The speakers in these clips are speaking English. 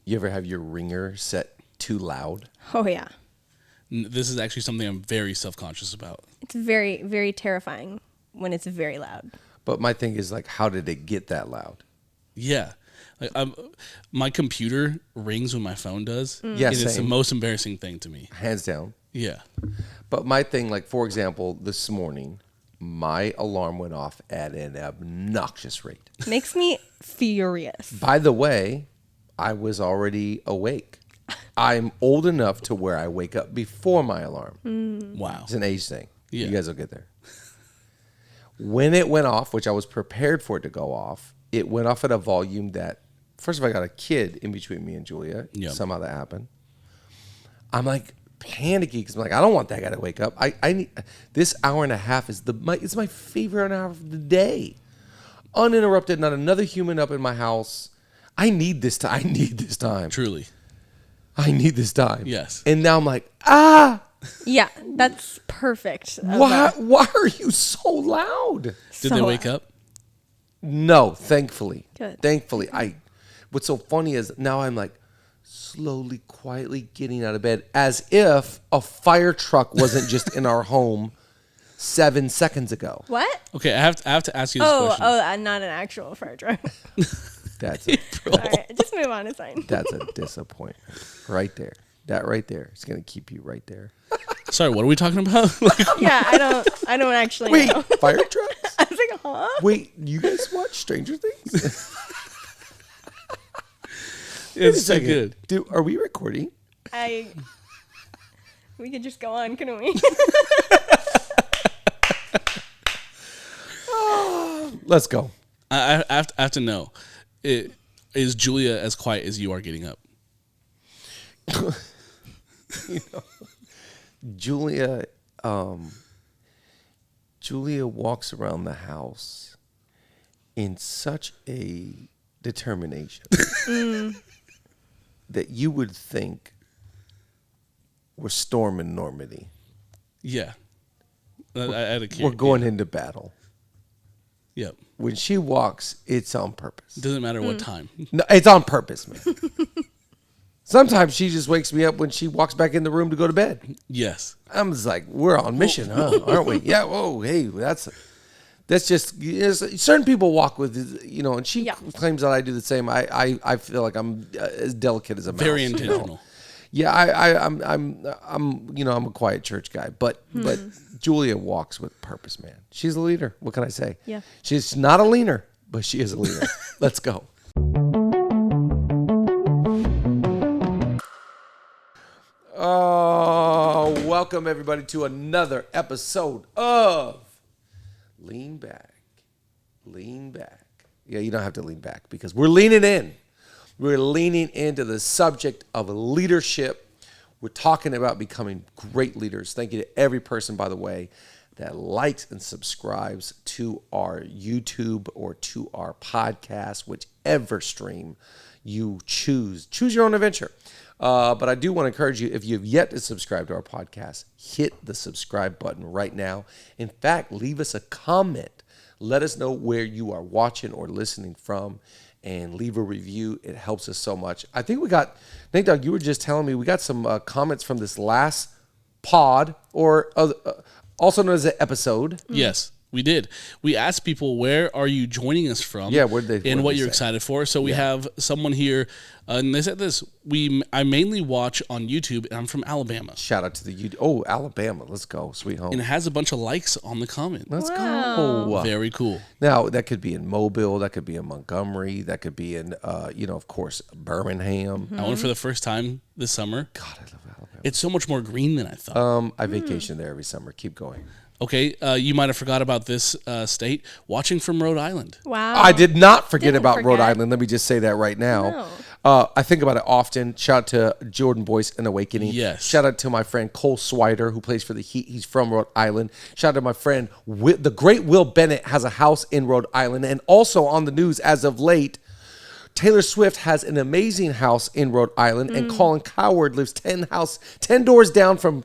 You ever have your ringer set too loud? Oh, yeah. This is actually something I'm very self-conscious about. It's very, very terrifying when it's very loud. But my thing is like, how did it get that loud? Yeah. Like my computer rings when my phone does. Yeah, and it's the same. most embarrassing thing to me. Hands down. Yeah. But my thing, like, for example, this morning, my alarm went off at an obnoxious rate. Makes me furious. By the way, I was already awake. I'm old enough to where I wake up before my alarm. Wow. It's an age thing. Yeah. You guys will get there. When it went off, which I was prepared for it to go off, it went off at a volume that, first of all, I got a kid in between me and Julia. Yep. Somehow that happened. I'm like panicky because I'm like, I don't want that guy to wake up. I need this hour and a half is it's my favorite hour of the day. Uninterrupted, not another human up in my house. I need this time. I need this time. Truly. I need this time. Yes. And now I'm like, ah. Yeah, that's perfect. Why are you so loud? Did they wake up? No, thankfully. Good. Thankfully. What's so funny is now I'm like slowly, quietly getting out of bed as if a fire truck wasn't just in our home 7 seconds ago. What? Okay, I have to ask you this question. Not an actual fire truck. That's a, All right, just move on. It's fine. that's a disappointment right there. That right there is going to keep you right there. Sorry, what are we talking about? Yeah, I don't actually Wait, know. fire trucks? I was like, huh? Wait, you guys watch Stranger Things? It's so good. Dude, are we recording? We could just go on, couldn't we? Let's go. I have to know. Is Julia as quiet as you are getting up? Julia walks around the house in such a determination that you would think we're storming Normandy. Yeah. I had a kid. We're going into battle. Yep. When she walks, it's on purpose. Doesn't matter what time. No, it's on purpose, man. Sometimes she just wakes me up when she walks back in the room to go to bed. Yes. I'm just like, we're on mission, huh? Aren't we? Yeah. Whoa. Hey, that's just certain people walk with, and she claims that I do the same. I feel like I'm as delicate as a mouse. Very intentional. Yeah. I'm a quiet church guy, but Julia walks with purpose, man. She's a leader. What can I say? Yeah. She's not a leaner, but she is a leader. Let's go. Oh, welcome everybody to another episode of Lean Back. Lean Back. Yeah, you don't have to lean back because we're leaning in. We're leaning into the subject of leadership. We're talking about becoming great leaders. Thank you to every person, by the way, that likes and subscribes to our YouTube or to our podcast, whichever stream you choose. Choose your own adventure. But I do want to encourage you, if you have yet to subscribe to our podcast, hit the subscribe button right now. In fact, leave us a comment. Let us know where you are watching or listening from and leave a review. It helps us so much. I think Nate Dogg, you were just telling me we got some comments from this last pod or also known as an episode. Yes. We did. We asked people, where are you joining us from? Yeah, and what you're excited for. So we have someone here, and they said this. I mainly watch on YouTube, and I'm from Alabama. Shout out to the YouTube. Oh, Alabama. Let's go. Sweet home. And it has a bunch of likes on the comment. Let's go. Very cool. Now, that could be in Mobile. That could be in Montgomery. That could be in, of course, Birmingham. I went for the first time this summer. God, I love Alabama. It's so much more green than I thought. I vacation there every summer. Keep going. Okay, you might have forgot about this state. Watching from Rhode Island. Wow. I did not forget about Rhode Island. Let me just say that right now. No. I think about it often. Shout out to Jordan Boyce and Awakening. Yes. Shout out to my friend Cole Swider, who plays for the Heat. He's from Rhode Island. Shout out to my friend, the great Will Bennett has a house in Rhode Island. And also on the news as of late, Taylor Swift has an amazing house in Rhode Island, and Colin Coward lives 10 doors down from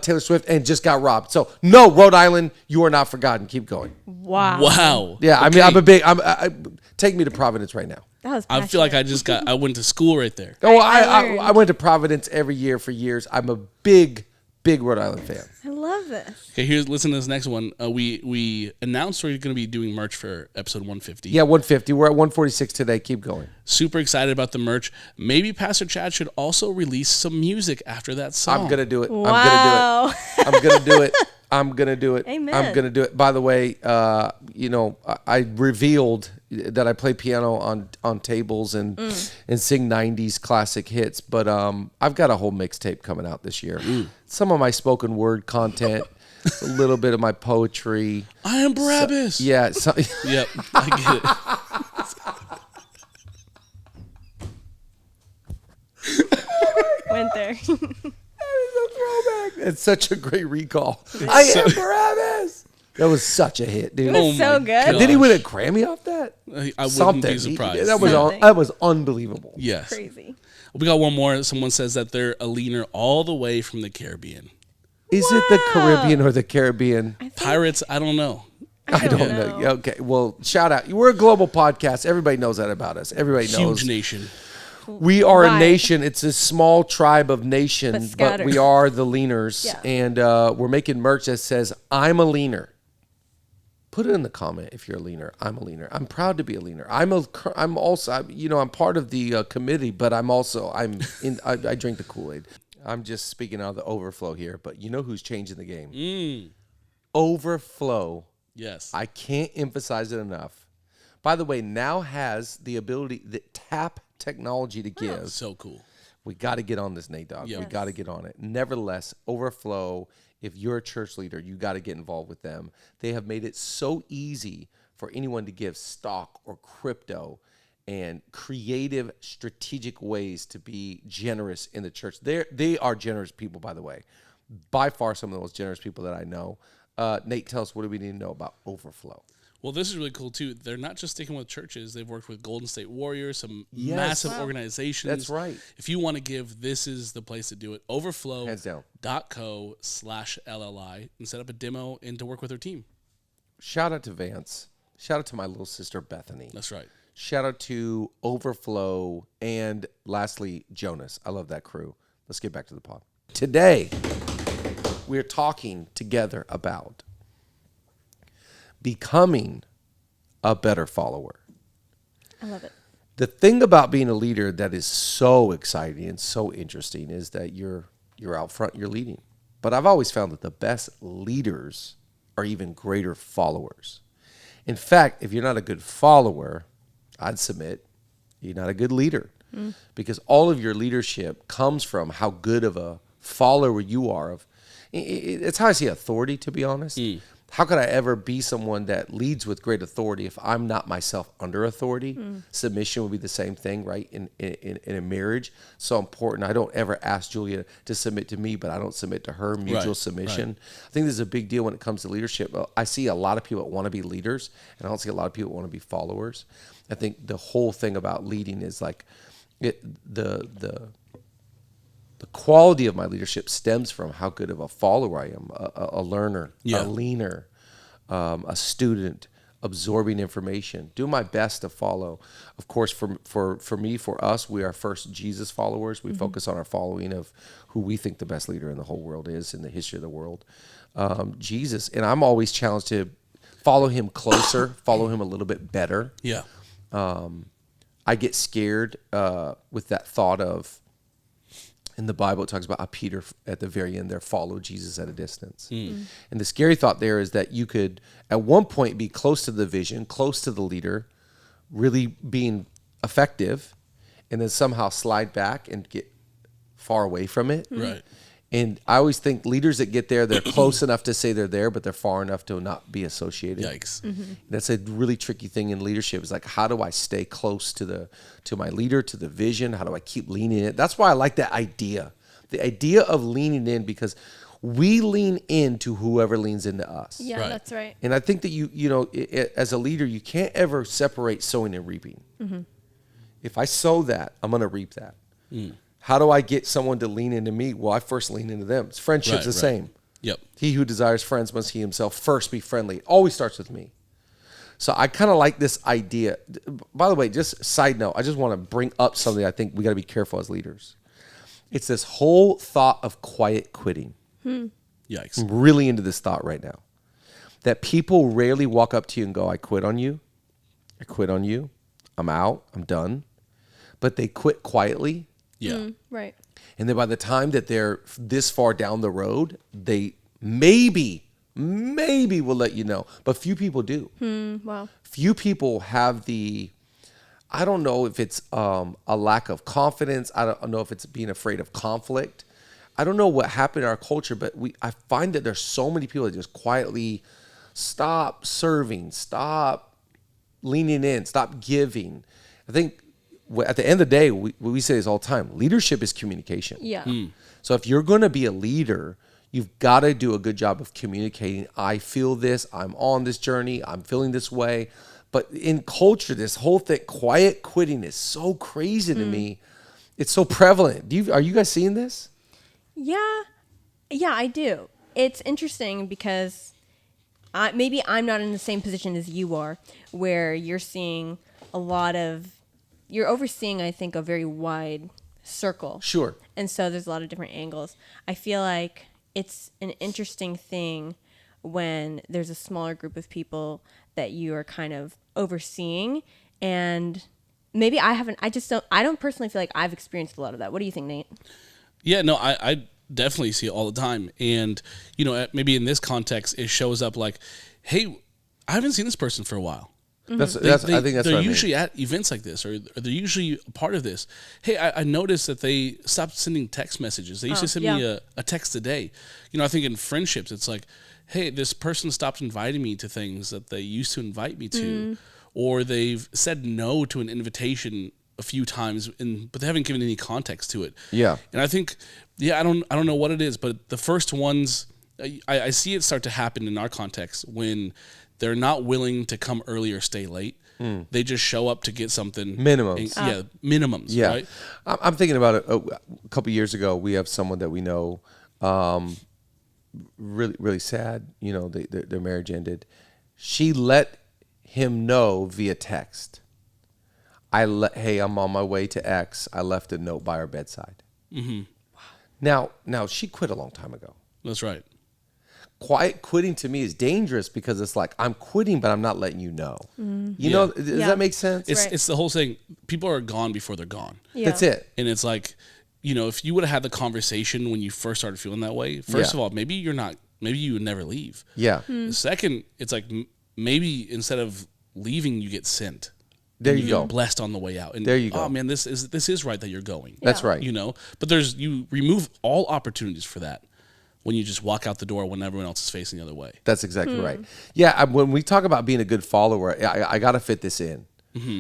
Taylor Swift and just got robbed. So, no, Rhode Island, you are not forgotten. Keep going. Wow. Wow. Yeah, okay. I mean, I'm a big. Take me to Providence right now. That was I feel like passionate. I went to school right there. Oh, I I went to Providence every year for years. I'm a big Rhode Island fan. I love this. Okay, listen to this next one. We announced we're going to be doing merch for episode 150. Yeah, 150. We're at 146 today. Keep going. Super excited about the merch. Maybe Pastor Chad should also release some music after that song. I'm gonna do it. Wow. I'm gonna do it. I'm gonna do it. Amen. I'm gonna do it. By the way, I revealed that I play piano on tables and sing 90s classic hits, but I've got a whole mixtape coming out this year. Some of my spoken word content, a little bit of my poetry. I am Barabbas. Yep, I get it. Went there. It's such a great recall. I am Barabbas. That was such a hit, dude. It was so good. And did he win a Grammy off that? I wouldn't be surprised. That was unbelievable. Yes. Crazy. We got one more. Someone says that they're a leaner all the way from the Caribbean. Is it the Caribbean or the Caribbean? Pirates, I don't know. I don't know. Yeah, okay, well, shout out. We're a global podcast. Everybody knows that about us. Everybody knows. Huge nation. We are a Right. nation. It's a small tribe of nations, but scattered. we are the leaners. Yeah. And we're making merch that says, I'm a leaner. Put it in the comment if you're a leaner. I'm a leaner. I'm proud to be a leaner. I'm also, I'm part of the committee, but I drink the Kool-Aid. I'm just speaking out of the overflow here, but you know who's changing the game? Overflow. Yes. I can't emphasize it enough. By the way, now has the ability, the tap technology to give. So cool. We got to get on this, Nate Dogg. Yep. We got to get on it. Nevertheless, Overflow, if you're a church leader, you got to get involved with them. They have made it so easy for anyone to give stock or crypto and creative, strategic ways to be generous in the church. They are generous people, by the way. By far, some of the most generous people that I know. Nate, tell us, what do we need to know about Overflow? Well, this is really cool, too. They're not just sticking with churches. They've worked with Golden State Warriors, some massive organizations. That's right. If you want to give, this is the place to do it. Hands down. Overflow.co/LLI and set up a demo and to work with their team. Shout out to Vance. Shout out to my little sister, Bethany. That's right. Shout out to Overflow. And lastly, Jonas. I love that crew. Let's get back to the pod. Today, we're talking together about becoming a better follower. I love it. The thing about being a leader that is so exciting and so interesting is that you're out front, you're leading. But I've always found that the best leaders are even greater followers. In fact, if you're not a good follower, I'd submit you're not a good leader. Because all of your leadership comes from how good of a follower you are. It's how I see authority, to be honest. How could I ever be someone that leads with great authority if I'm not myself under authority? Submission would be the same thing, right? In a marriage, so important. I don't ever ask Julia to submit to me, but I don't submit to her. Mutual submission. Right. I think this is a big deal when it comes to leadership. I see a lot of people that want to be leaders, and I don't see a lot of people that want to be followers. I think the whole thing about leading is like the quality of my leadership stems from how good of a follower I am, a learner, a leaner, a student, absorbing information, do my best to follow. Of course, for me, for us, we are first Jesus followers. We focus on our following of who we think the best leader in the whole world is in the history of the world, Jesus. And I'm always challenged to follow him closer, follow him a little bit better. Yeah. I get scared with that thought of, in the Bible, it talks about how Peter, at the very end there, followed Jesus at a distance. And the scary thought there is that you could, at one point, be close to the vision, close to the leader, really being effective, and then somehow slide back and get far away from it. Right. And I always think leaders that get there, they're close enough to say they're there, but they're far enough to not be associated. Yikes. That's a really tricky thing in leadership. Is like, how do I stay close to my leader, to the vision? How do I keep leaning in? That's why I like that idea. The idea of leaning in, because we lean into whoever leans into us. Yeah, Right. that's right. And I think that as a leader, you can't ever separate sowing and reaping. If I sow that, I'm going to reap that. How do I get someone to lean into me? Well, I first lean into them. Friendship's the same. Yep. He who desires friends must he himself first be friendly. It always starts with me. So I kind of like this idea. By the way, just side note, I just want to bring up something I think we got to be careful as leaders. It's this whole thought of quiet quitting. Yikes. I'm really into this thought right now. That people rarely walk up to you and go, I quit on you. I quit on you. I'm out. I'm done. But they quit quietly. Yeah. Right. And then by the time that they're this far down the road, they maybe will let you know. But few people do. Wow. Few people have I don't know if it's a lack of confidence. I don't know if it's being afraid of conflict. I don't know what happened in our culture, but I find that there's so many people that just quietly stop serving, stop leaning in, stop giving. I think at the end of the day, we say this all the time, leadership is communication. Yeah. So if you're going to be a leader, you've got to do a good job of communicating. I feel this, I'm on this journey, I'm feeling this way. But in culture, this whole thing, quiet quitting is so crazy to me. It's so prevalent. Are you guys seeing this? Yeah, I do. It's interesting because maybe I'm not in the same position as you are, where you're seeing you're overseeing, I think, a very wide circle. Sure. And so there's a lot of different angles. I feel like it's an interesting thing when there's a smaller group of people that you are kind of overseeing, and maybe I don't personally feel like I've experienced a lot of that. What do you think, Nate? Yeah, no, I definitely see it all the time. And, maybe in this context, it shows up like, hey, I haven't seen this person for a while. I think that's they're what I mean. usually at events like this, or they're usually a part of this. Hey, I noticed that they stopped sending text messages. They used to send me a text a day. I think in friendships, it's like, hey, this person stopped inviting me to things that they used to invite me to, or they've said no to an invitation a few times, but they haven't given any context to it. Yeah. And I think, I don't know what it is, but the first ones, I see it start to happen in our context when they're not willing to come early or stay late. They just show up to get something. Minimums. Minimums, Yeah. right? I'm thinking about it. A couple of years ago, we have someone that we know, really, really sad. Their marriage ended. She let him know via text. Hey, I'm on my way to X. I left a note by our bedside. Mm-hmm. Wow. Now she quit a long time ago. That's right. Quiet quitting to me is dangerous because it's like I'm quitting, but I'm not letting you know. Does that make sense? It's the whole thing. People are gone before they're gone. Yeah. That's it. And it's like, if you would have had the conversation when you first started feeling that way, first of all, maybe you would never leave. Yeah. Second, it's like maybe instead of leaving, you get sent. There you go. Blessed on the way out. And there you go. Oh man, this is right that you're going. That's right. But you remove all opportunities for that when you just walk out the door when everyone else is facing the other way. That's exactly right. Yeah, when we talk about being a good follower, I got to fit this in.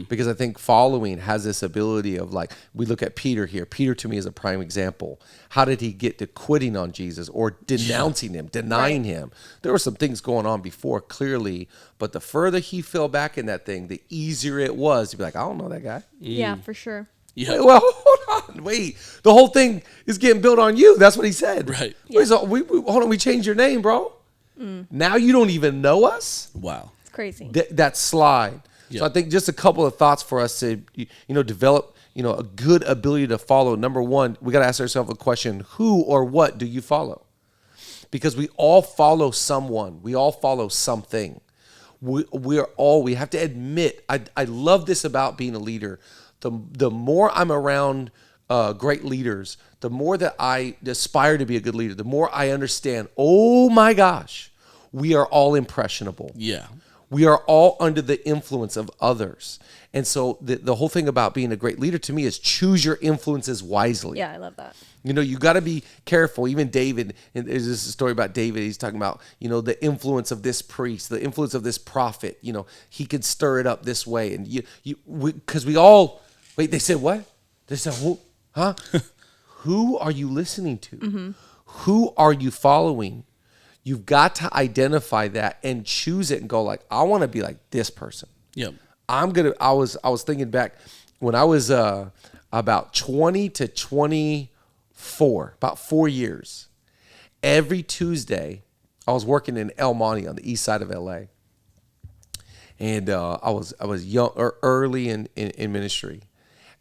Because I think following has this ability of we look at Peter here. Peter to me is a prime example. How did he get to quitting on Jesus or denouncing him, denying him? There were some things going on before, clearly, but the further he fell back in that thing, the easier it was to be like, I don't know that guy. Yeah, for sure. Yeah. Wait, well, hold on. Wait. The whole thing is getting built on you. That's what he said. Right. Wait, so hold on. We changed your name, bro. Now you don't even know us? Wow. It's crazy. That slide. Yeah. So I think just a couple of thoughts for us to, develop, a good ability to follow. Number one, we got to ask ourselves a question: who or what do you follow? Because we all follow someone. We all follow something. We have to admit. I love this about being a leader. The more I'm around great leaders, the more that I aspire to be a good leader. The more I understand. Oh my gosh, we are all impressionable. Yeah. We are all under the influence of others. And so the whole thing about being a great leader to me is choose your influences wisely. Yeah, I love that. You got to be careful. Even David, and there's this story about David. He's talking about, the influence of this priest, the influence of this prophet. He could stir it up this way. And because we all, wait, they said what? They said, who? Huh? Who are you listening to? Who are you following? You've got to identify that and choose it and go I want to be like this person. Yep. I was thinking back when I was about 20 to 24, about 4 years. Every Tuesday, I was working in El Monte on the east side of LA. and I was young or early in ministry.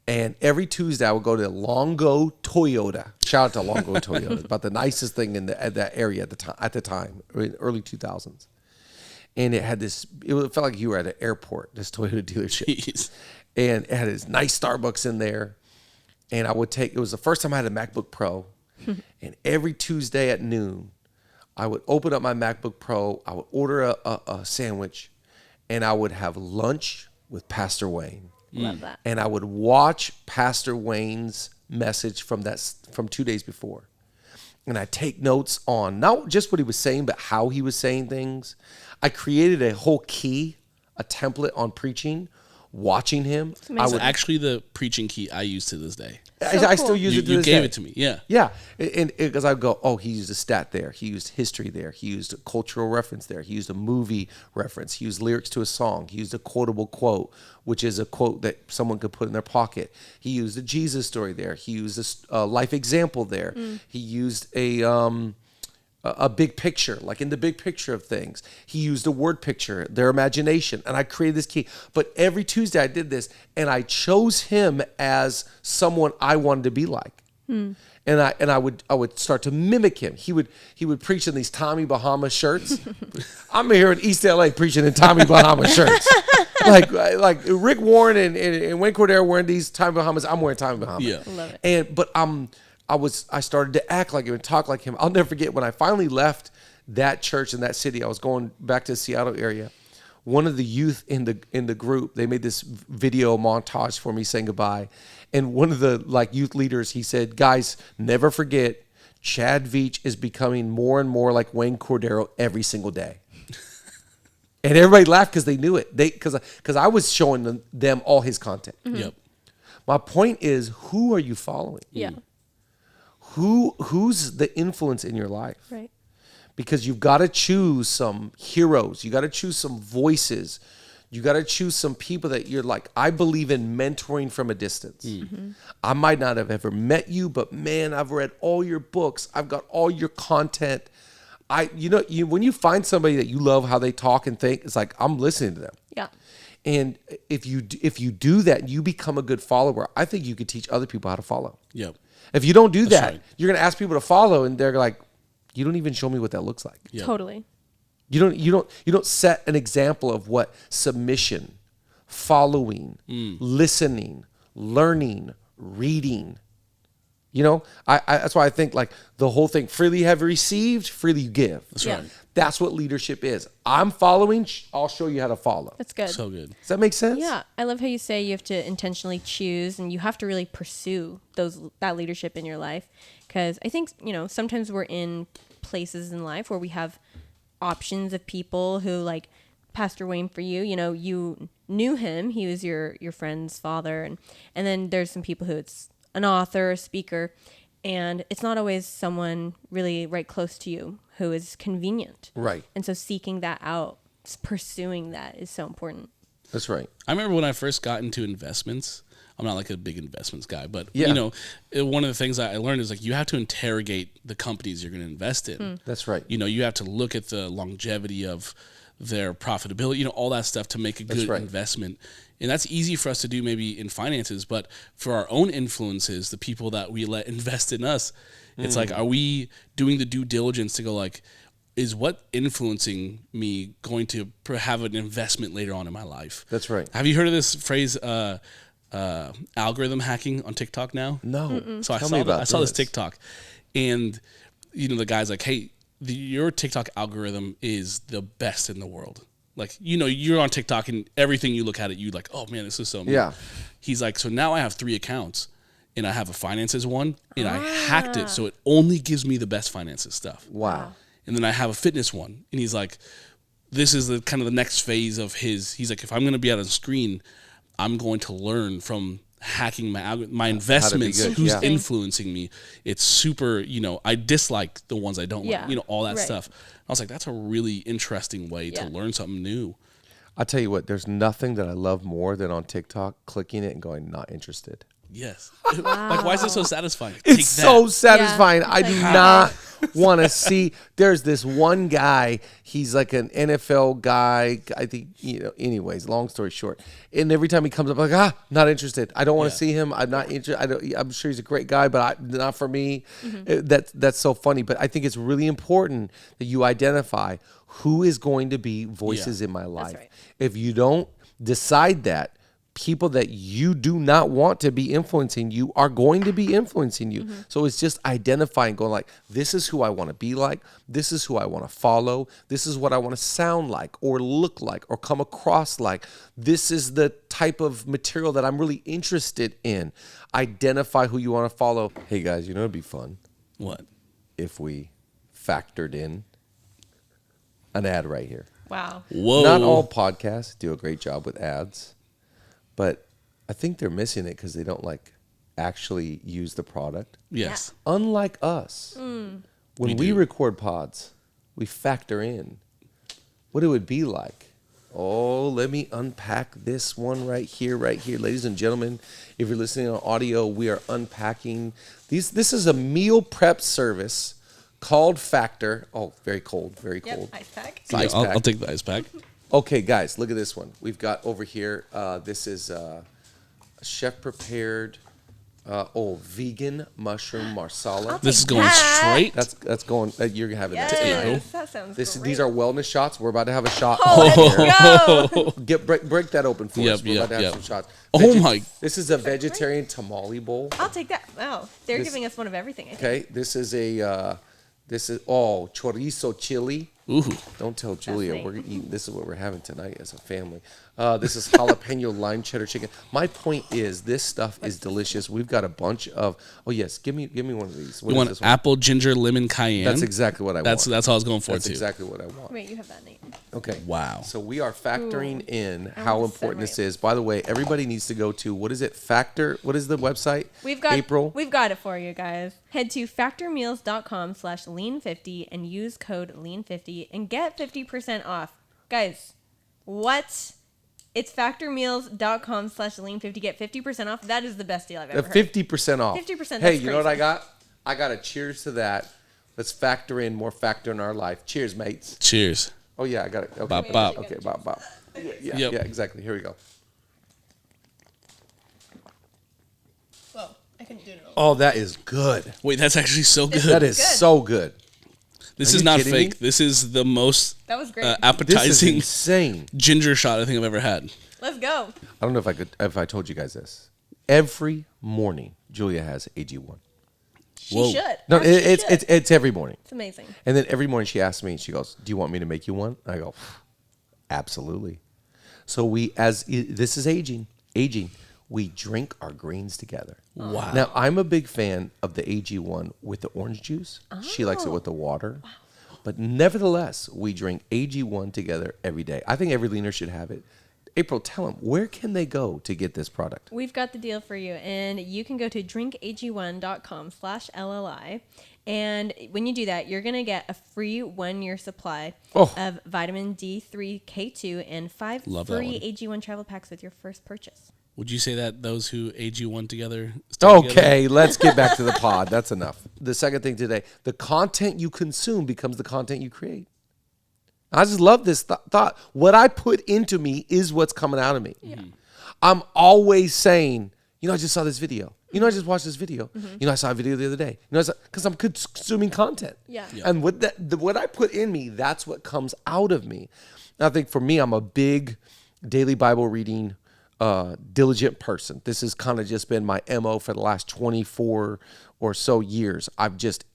And every Tuesday, I would go to Longo Toyota. Shout out to Longo Toyota, about the nicest thing in that area at the time, early 2000s. And it had this. It felt like you were at an airport. This Toyota dealership, Jeez. And it had this nice Starbucks in there. And I would take. It was the first time I had a MacBook Pro. And every Tuesday at noon, I would open up my MacBook Pro. I would order a sandwich, and I would have lunch with Pastor Wayne. Love that. And I would watch Pastor Wayne's message from 2 days before. And I take notes on not just what he was saying, but how he was saying things. I created a whole key, a template on preaching, watching him. I would actually the preaching key I use to this day. I still use it to this day. You gave it to me, yeah. Yeah, and because I go, oh, he used a stat there. He used history there. He used a cultural reference there. He used a movie reference. He used lyrics to a song. He used a quotable quote, which is a quote that someone could put in their pocket. He used a Jesus story there. He used a life example there. He used a big picture, like in the big picture of things. He used a word picture, their imagination, and I created this key. But every Tuesday I did this, and I chose him as someone I wanted to be like. And I would start to mimic him. He would preach in these Tommy Bahama shirts. I'm here in East LA preaching in Tommy Bahama shirts. like Rick Warren and Wayne Cordero wearing these Tommy Bahamas. I'm wearing Tommy Bahama. Yeah. Love it. I started to act like him and talk like him. I'll never forget when I finally left that church in that city. I was going back to the Seattle area. One of the youth in the group, they made this video montage for me saying goodbye. And one of the youth leaders, he said, "Guys, never forget, Chad Veach is becoming more and more like Wayne Cordero every single day." And everybody laughed because they knew it. Because I was showing them all his content. Yep. My point is, who are you following? Yeah. Who's the influence in your life? Right. Because you've got to choose some heroes. You got to choose some voices. You got to choose some people that you're like, I believe in mentoring from a distance. I might not have ever met you, but man, I've read all your books. I've got all your content. When you find somebody that you love how they talk and think, it's like, I'm listening to them. Yeah. And if you do that and you become a good follower, I think you could teach other people how to follow. Yep. If you don't do That's that, right. you're going to ask people to follow, and they're like, "You don't even show me what that looks like." Yep. Totally. You don't set an example of what submission, following, listening, learning, reading. That's why I think the whole thing: freely you have received, freely you give. That's right. That's what leadership is. I'm following. I'll show you how to follow. That's good. So good. Does that make sense? Yeah, I love how you say you have to intentionally choose, and you have to really pursue that leadership in your life. Because I think sometimes we're in places in life where we have options of people who, like Pastor Wayne, for you, you knew him; he was your friend's father, and then there's some people who it's an author, a speaker, and it's not always someone really right close to you who is convenient. Right. And so seeking that out, pursuing that is so important. That's right. I remember when I first got into investments. I'm not like a big investments guy, but one of the things I learned is you have to interrogate the companies you're going to invest in. That's right. You have to look at the longevity of their profitability, all that stuff to make a good investment. And that's easy for us to do maybe in finances, but for our own influences, the people that we let invest in us, it's are we doing the due diligence to go is what influencing me going to have an investment later on in my life? That's right. Have you heard of this phrase, algorithm hacking on TikTok now? No. So I saw this TikTok, and the guy's like, "Hey, your TikTok algorithm is the best in the world. You're on TikTok and everything you look at it, you like, oh man, this is so amazing." Yeah. He's like, so now I have 3 accounts, and I have a finances one, and I hacked it so it only gives me the best finances stuff. Wow. And then I have a fitness one, and he's like, this is the kind of the next phase of his. He's like, if I'm going to be on a screen, I'm going to learn from hacking my investments, who's influencing me. It's super, I dislike the ones I don't like, all that stuff. I was like, that's a really interesting way to learn something new. I'll tell you what, there's nothing that I love more than on TikTok, clicking it and going, not interested. Yes. Why is it so satisfying? It's so satisfying. I do not want to see. There's this one guy. He's like an NFL guy. I think, anyways, long story short. And every time he comes up, I'm like, not interested. I don't want to see him. I'm not interested. I'm sure he's a great guy, but not for me. That's so funny. But I think it's really important that you identify who is going to be voices in my life. right. If you don't decide that, people that you do not want to be influencing you are going to be influencing you. So it's just identifying, going like, this is who I want to be like. This is who I want to follow. This is what I want to sound like or look like or come across like. This is the type of material that I'm really interested in. Identify who you want to follow. Hey guys, it'd be fun. What? If we factored in an ad right here. Wow. Whoa. Not all podcasts do a great job with ads. But I think they're missing it because they don't actually use the product. Yes. Unlike us, when we record pods, we factor in what it would be like. Oh, let me unpack this one right here. Ladies and gentlemen, if you're listening on audio, we are unpacking these. This is a meal prep service called Factor. Oh, very cold, very cold. Ice pack. It's ice I'll pack. take the ice pack. Okay, guys, look at this one. We've got over here, this is chef-prepared, vegan mushroom marsala. This is going straight. That's going, you're having that tonight. Yes, that sounds great. These are wellness shots. We're about to have a shot. Oh, let's go. Break that open for us. We're about to have some shots. My. This is a vegetarian tamale bowl. I'll take that. Wow. They're giving us one of everything, I think. Okay, this is chorizo chili. Ooh. Don't tell Julia Fascinating. we're eating. This is what we're having tonight as a family. This is jalapeno lime cheddar chicken. My point is, this stuff is delicious. We've got a bunch of. Oh yes, give me one of these. What You is want this one? apple, ginger, lemon, cayenne? That's exactly what I That's want. how I was going for That's too. exactly what I want. Wait, you have that, Nate. Okay. Wow. So we are factoring in I how want to important this celebrate. is. By the way, everybody needs to go to, what is it? Factor. What is the website? We've got it for you guys. Head to factormeals.com/lean50 and use code lean50 and get 50% off. Guys, what? It's factormeals.com/lean50. Get 50% off. That is the best deal I've ever heard. 50% off. 50%, Hey, that's you know what I crazy. got? I got a cheers to that. Let's factor in more factor in our life. Cheers, mates. Cheers. Oh yeah, I got it. Okay. Bop, bop. Okay, bop, bop. Yeah, Yep. yeah, exactly. Here we go. Whoa, I couldn't do it all. Oh, that is good. Wait, that's actually so good. That is Good. so good. This Are is you not kidding fake. me? This is the most That was great. This is appetizing insane. ginger shot I think I've ever had. Let's go. I don't know if I told you guys this. Every morning, Julia has AG1. She Whoa. should. No, Or she should. it's every morning. It's amazing. And then every morning she asks me, she goes, "Do you want me to make you one?" I go, "Absolutely." So this is aging. We drink our greens together. Wow. Now, I'm a big fan of the AG1 with the orange juice. She likes it with the water. Wow. But nevertheless, we drink AG1 together every day. I think every leaner should have it. April, tell them, where can they go to get this product? We've got the deal for you, and you can go to drinkag1.com/LLI. And when you do that, you're going to get a free 1-year supply of vitamin D3K2 and 5 Love that free one. AG1 travel packs with your first purchase. Would you say that those who AG1 together stay together? Okay, let's get back to the pod. That's enough. The second thing today, the content you consume becomes the content you create. I just love this thought. What I put into me is what's coming out of me. Yeah. I'm always saying, I just saw this video. I just watched this video. I saw a video the other day. Because I'm consuming content. Yeah. And what I put in me, that's what comes out of me. And I think for me, I'm a big daily Bible reading, diligent person. This has kind of just been my MO for the last 24 or so years. I've just,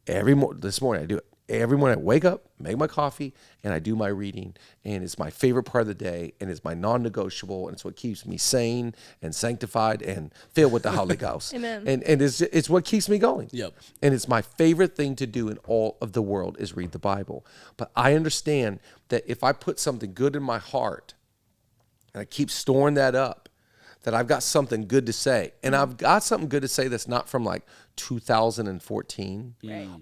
this morning I do it. Every morning I wake up, make my coffee, and I do my reading. And it's my favorite part of the day, and it's my non-negotiable, and it's what keeps me sane and sanctified and filled with the Holy Ghost. Amen. And it's what keeps me going. Yep. And it's my favorite thing to do in all of the world is read the Bible. But I understand that if I put something good in my heart, and I keep storing that up, that I've got something good to say. And I've got something good to say that's not from like 2014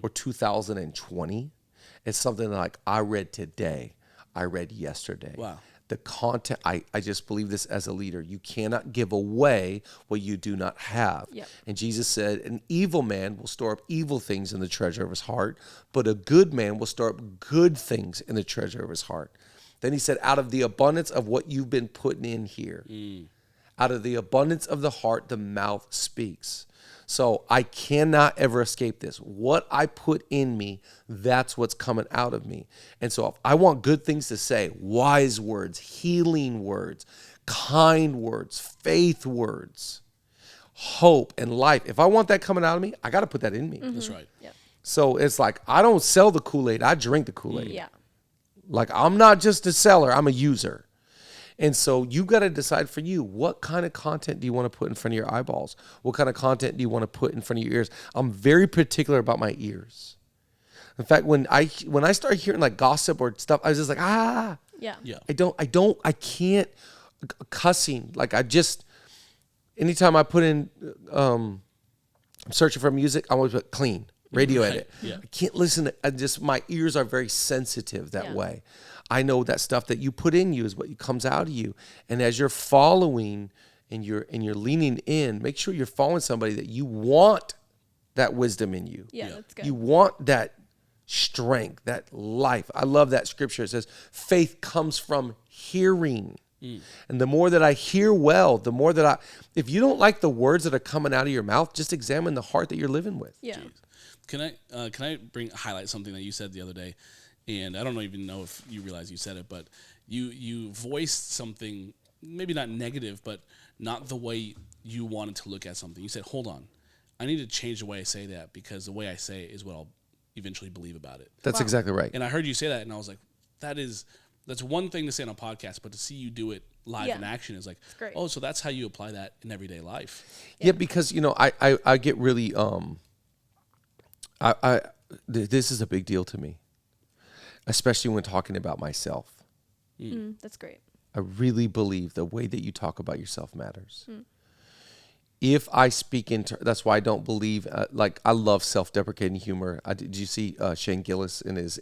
or 2020. It's something like I read today. I read yesterday. Wow. the content. I just believe this as a leader. You cannot give away what you do not have. Yep. And Jesus said, an evil man will store up evil things in the treasure of his heart, but a good man will store up good things in the treasure of his heart. Then he said, out of the abundance of what you've been putting in here, out of the abundance of the heart, the mouth speaks. So I cannot ever escape this. What I put in me, that's what's coming out of me. And so if I want good things to say, wise words, healing words, kind words, faith words, hope and life, if I want that coming out of me, I got to put that in me. That's right. Yep. So it's like, I don't sell the Kool-Aid, I drink the Kool-Aid. Yeah. Like, I'm not just a seller, I'm a user. And so you got to decide for you, what kind of content do you want to put in front of your eyeballs? What kind of content do you want to put in front of your ears? I'm very particular about my ears. In fact, when I started hearing like gossip or stuff, I was just like, Yeah. Yeah. I can't cussing. Like, anytime I put in, I'm searching for music, I always put clean, radio edit. Yeah. I can't listen to, my ears are very sensitive that Yeah. way. I know that stuff that you put in you is what comes out of you. And as you're following and you're leaning in, make sure you're following somebody that you want that wisdom in you. Yeah, that's good. You want that strength, that life. I love that scripture. It says faith comes from hearing. And the more that I hear well, the more that if you don't like the words that are coming out of your mouth, just examine the heart that you're living with. Yeah. Can I highlight something that you said the other day? And I don't even know if you realize you said it, but you voiced something, maybe not negative, but not the way you wanted to look at something. You said, hold on, I need to change the way I say that, because the way I say it is what I'll eventually believe about it. That's exactly right. And I heard you say that, and I was like, that's one thing to say on a podcast, but to see you do it live in action is like, great. oh, so that's how you apply that in everyday life. Yeah, because, I get really, this is a big deal to me, especially when talking about myself. That's great. I really believe the way that you talk about yourself matters. If I speak that's why I don't believe, I love self-deprecating humor. Did you see Shane Gillis in his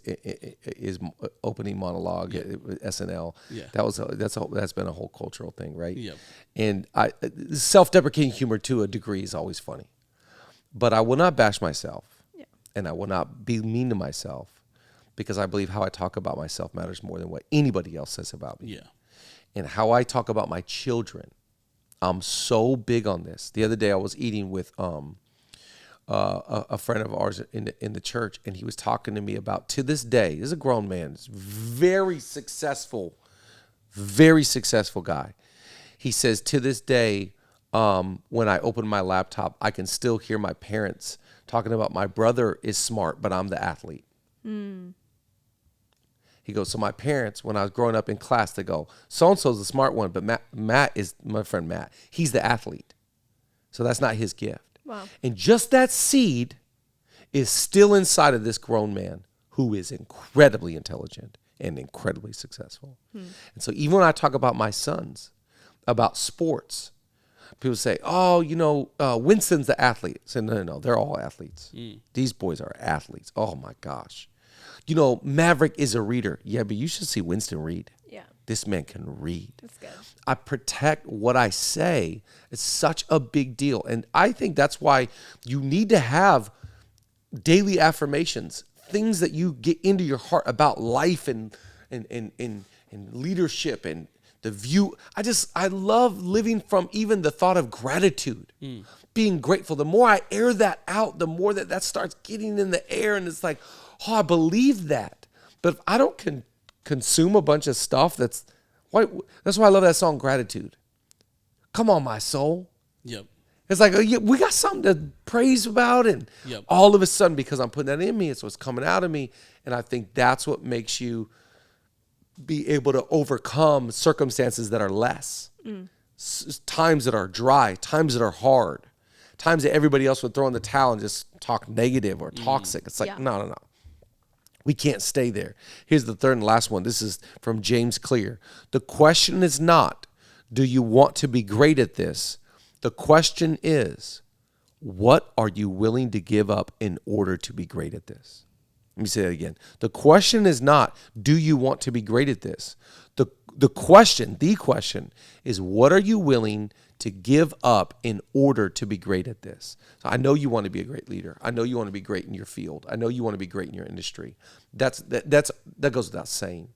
opening monologue at SNL? Yeah. That's been a whole cultural thing, right? Yep. And self-deprecating humor to a degree is always funny. But I will not bash myself. Yeah. And I will not be mean to myself, because I believe how I talk about myself matters more than what anybody else says about me. Yeah. And how I talk about my children, I'm so big on this. The other day I was eating with a friend of ours in the church, and he was talking to me about, to this day, this is a grown man, very successful guy. He says, to this day, when I open my laptop, I can still hear my parents talking about, my brother is smart, but I'm the athlete. He goes, so my parents, when I was growing up in class, they go, so-and-so's the smart one, but Matt is my friend Matt. He's the athlete. So that's not his gift. Wow. And just that seed is still inside of this grown man who is incredibly intelligent and incredibly successful. And so even when I talk about my sons, about sports, people say, oh, Winston's the athlete. I say, no, they're all athletes. These boys are athletes. Oh, my gosh. Maverick is a reader. Yeah, but you should see Winston read. Yeah. This man can read. That's good. I protect what I say. It's such a big deal. And I think that's why you need to have daily affirmations, things that you get into your heart about life and leadership and the view. I love living from even the thought of gratitude, being grateful. The more I air that out, the more that starts getting in the air, and it's like, oh, I believe that. But if I don't consume a bunch of stuff, that's why I love that song, Gratitude. Come on, my soul. Yep. It's like, we got something to praise about, and all of a sudden, because I'm putting that in me, it's what's coming out of me. And I think that's what makes you be able to overcome circumstances that are less, times that are dry, times that are hard, times that everybody else would throw in the towel and just talk negative or toxic. It's like, no. We can't stay there. Here's the third and last one. This is from James Clear. The question is not, do you want to be great at this? The question is, what are you willing to give up in order to be great at this? Let me say that again. The question is not, do you want to be great at this? the question is, what are you willing to give up in order to be great at this? So I know you want to be a great leader. I know you want to be great in your field. I know you want to be great in your industry. That goes without saying.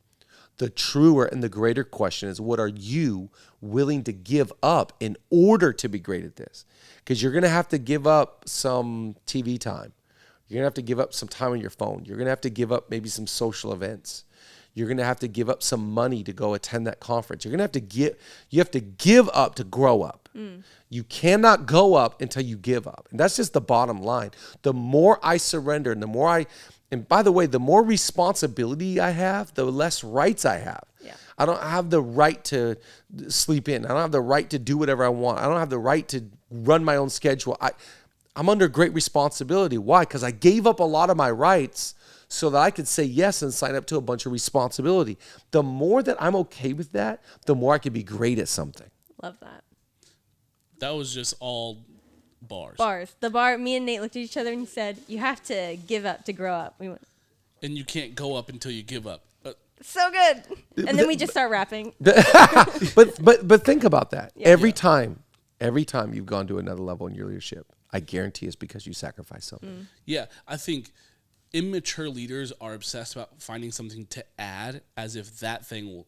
The truer and the greater question is, what are you willing to give up in order to be great at this? Because you're going to have to give up some TV time. You're going to have to give up some time on your phone. You're going to have to give up maybe some social events. You're going to have to give up some money to go attend that conference. You have to give up to grow up. You cannot go up until you give up. And that's just the bottom line. The more I surrender and by the way, the more responsibility I have, the less rights I have. Yeah. I don't have the right to sleep in. I don't have the right to do whatever I want. I don't have the right to run my own schedule. I'm under great responsibility. Why? Because I gave up a lot of my rights so that I could say yes and sign up to a bunch of responsibility. The more that I'm okay with that, the more I can be great at something. Love that. That was just all bars. Me and Nate looked at each other and said, you have to give up to grow up. We went, And you can't go up until you give up. so good. And then we just start rapping. But think about that. Yeah. Every time you've gone to another level in your leadership, I guarantee it's because you sacrificed something. Yeah, I think immature leaders are obsessed about finding something to add as if that thing will,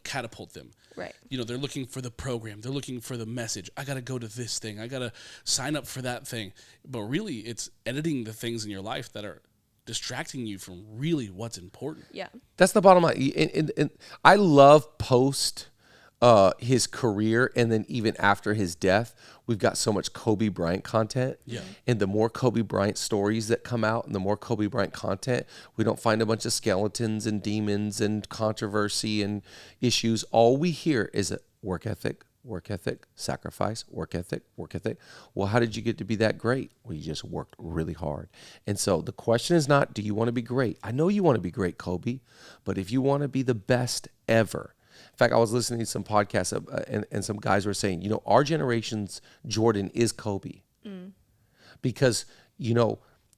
catapult them. Right. They're looking for the program. They're looking for the message. I got to go to this thing. I got to sign up for that thing. But really, it's editing the things in your life that are distracting you from really what's important. Yeah. That's the bottom line. And I love post his career, and then even after his death, we've got so much Kobe Bryant content. Yeah. And the more Kobe Bryant stories that come out and the more Kobe Bryant content, we don't find a bunch of skeletons and demons and controversy and issues. All we hear is a work ethic, sacrifice, work ethic. Well, how did you get to be that great? Well, you just worked really hard. And so the question is not, do you want to be great? I know you want to be great, Kobe, but if you want to be the best ever. In fact, I was listening to some podcasts and some guys were saying, our generation's Jordan is Kobe. Because,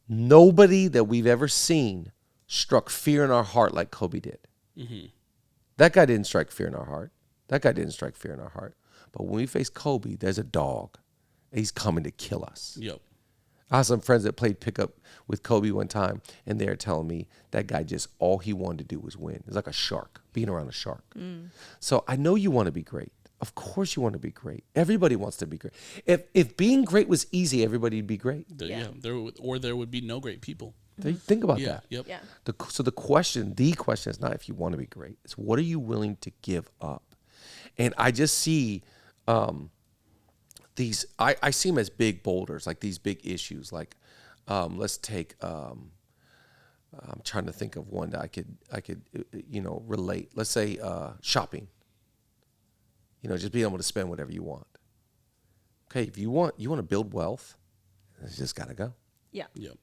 nobody that we've ever seen struck fear in our heart like Kobe did. Mm-hmm. That guy didn't strike fear in our heart. But when we face Kobe, there's a dog. He's coming to kill us. Yep. I have some friends that played pickup with Kobe one time, and they're telling me that guy all he wanted to do was win. It's like a shark, being around a shark. So I know you want to be great. Of course you want to be great. Everybody wants to be great. If being great was easy, everybody'd be great. There would be no great people. Think about that. Yep. Yeah. So the question is not if you want to be great. It's what are you willing to give up? And I just see these. I see them as big boulders, like these big issues. Like let's take. I'm trying to think of one that I could relate. Let's say shopping. Just being able to spend whatever you want. Okay, if you want to build wealth, it's just gotta go. Yeah. Yep.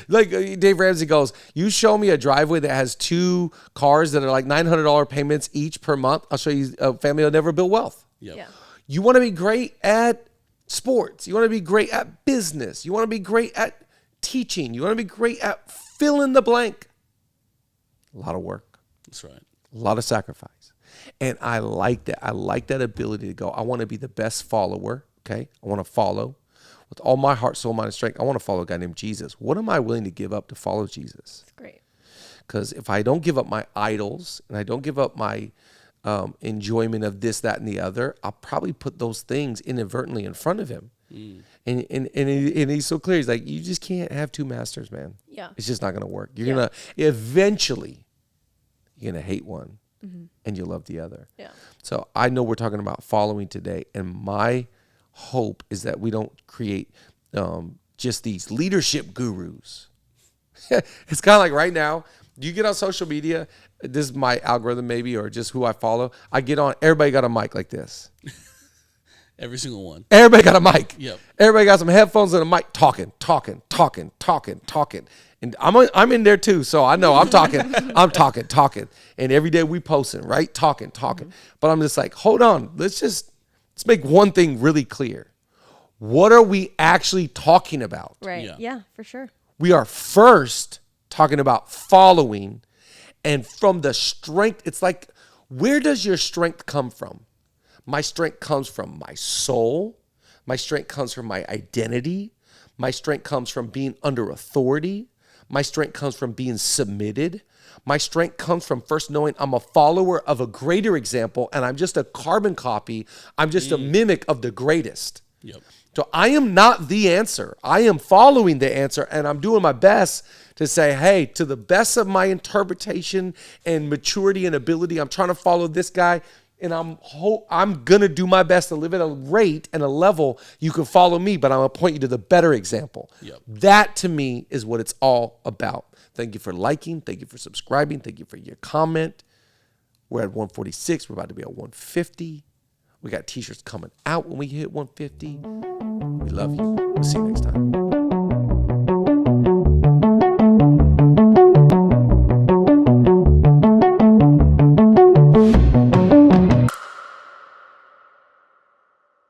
Like Dave Ramsey goes, you show me a driveway that has 2 cars that are like $900 payments each per month. I'll show you a family that'll never build wealth. Yep. Yeah. You want to be great at sports. You want to be great at business. You want to be great at teaching. You want to be great at fill in the blank. A lot of work. That's right. A lot of sacrifice. And I like that. I like that ability to go, I want to be the best follower. Okay. I want to follow. With all my heart, soul, mind, and strength, I want to follow a guy named Jesus. What am I willing to give up to follow Jesus? That's great. Because if I don't give up my idols and I don't give up my enjoyment of this, that, and the other, I'll probably put those things inadvertently in front of him. And he's so clear. He's like, you just can't have 2 masters, man. Yeah. It's just not going to work. You're going to eventually, you're going to hate one and you'll love the other. Yeah. So I know we're talking about following today, and my hope is that we don't create just these leadership gurus. It's kind of like right now, do you get on social media? This is my algorithm maybe, or just who I follow. I get on, everybody got a mic like this. Every single one. Everybody got a mic. Yep. Everybody got some headphones and a mic talking. And I'm in there too, so I know I'm talking. I'm talking. And every day we posting, right? Talking. But I'm just like, hold on. Let's make one thing really clear. What are we actually talking about? right. Yeah, for sure. We are first talking about following, And from the strength, it's like, where does your strength come from? My strength comes from my soul. My strength comes from my identity. My strength comes from being under authority. My strength comes from being submitted. My strength comes from first knowing I'm a follower of a greater example and I'm just a carbon copy. I'm just a mimic of the greatest. Yep. So I am not the answer. I am following the answer, and I'm doing my best to say, hey, to the best of my interpretation and maturity and ability, I'm trying to follow this guy. And I'm going to do my best to live at a rate and a level you can follow me, but I'm going to point you to the better example. Yep. That, to me, is what it's all about. Thank you for liking. Thank you for subscribing. Thank you for your comment. We're at 146. We're about to be at 150. We got T-shirts coming out when we hit 150. We love you. We'll see you next time.